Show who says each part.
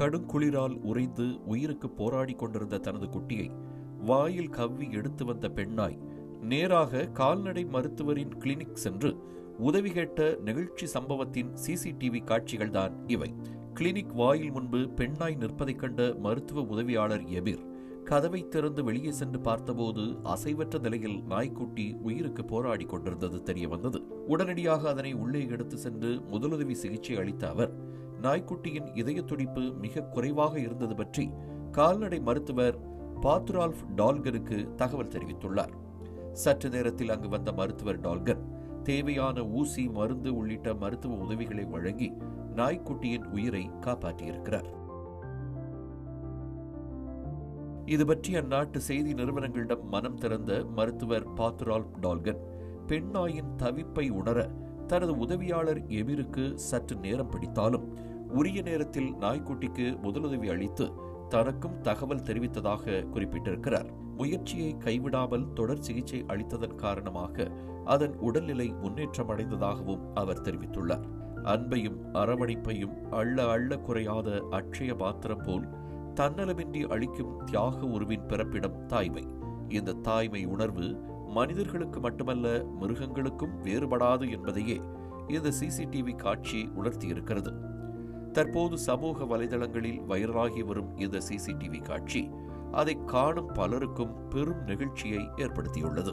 Speaker 1: கடுங்குளிரால் உறைந்து உயிருக்கு போராடி கொண்டிருந்த தனது குட்டியை வாயில் கவ்வி எடுத்து வந்த பெண்ணாய் நேராக கால்நடை மருத்துவரின் கிளினிக் சென்று உதவி கேட்ட நிகழ்ச்சி சம்பவத்தின் சிசிடிவி காட்சிகள்தான் இவை. கிளினிக் வாயில் முன்பு பெண்ணாய் நிற்பதைக் கண்ட மருத்துவ உதவியாளர் எபிர் கதவை திறந்து வெளியே சென்று பார்த்தபோது அசைவற்ற நிலையில் நாய்க்குட்டி உயிருக்கு போராடி கொண்டிருந்தது தெரிய வந்தது. உடனடியாக அதனை உள்ளே எடுத்து சென்று முதலுதவி சிகிச்சை அளித்த அவர் நாய்க்குட்டியின் இதய துடிப்பு மிக குறைவாக இருந்தது பற்றி கால்நடை மருத்துவர் பாத்ரால்ஃப் டால்கருக்கு தகவல் தெரிவித்துள்ளார். சற்று நேரத்தில் அங்கு வந்த மருத்துவர் டால்கர் தேவையான ஊசி, மருந்து உள்ளிட்ட மருத்துவ உதவிகளை வழங்கி நாய்க்குட்டியின் உயிரை காப்பாற்றியிருக்கிறார். இதுபற்றி அந்நாட்டு செய்தி நிறுவனங்களிடம் மனம் திறந்த மருத்துவர் பாத்ரால்ஃப் டால்கர் பெண்ணாயின் தவிப்பை உணர தனது உதவியாளர் எபிருக்கு சற்று நேரம் பிடித்தாலும் உரிய நேரத்தில் நாய்க்குட்டிக்கு முதலுதவி அளித்து தனக்கும் தகவல் தெரிவித்ததாக குறிப்பிட்டிருக்கிறார். முயற்சியை கைவிடாமல் தொடர் சிகிச்சை அளித்ததன் காரணமாக அதன் உடல்நிலை முன்னேற்றம் அடைந்ததாகவும் அவர் தெரிவித்துள்ளார். அன்பையும் அரவணைப்பையும் அள்ள அள்ள குறையாத அட்சய பாத்திரம் போல் தன்னலமின்றி அளிக்கும் தியாக உருவின் பிறப்பிடம் தாய்மை. இந்த தாய்மை உணர்வு மனிதர்களுக்கு மட்டுமல்ல மிருகங்களுக்கும் வேறுபடாது என்பதையே இந்த சிசிடிவி காட்சி உணர்த்தியிருக்கிறது. தற்போது சமூக வலைதளங்களில் வைரலாகி வரும் இந்த சிசிடிவி காட்சி அதை காணும் பலருக்கும் பெரும் நெகிழ்ச்சியை ஏற்படுத்தியுள்ளது.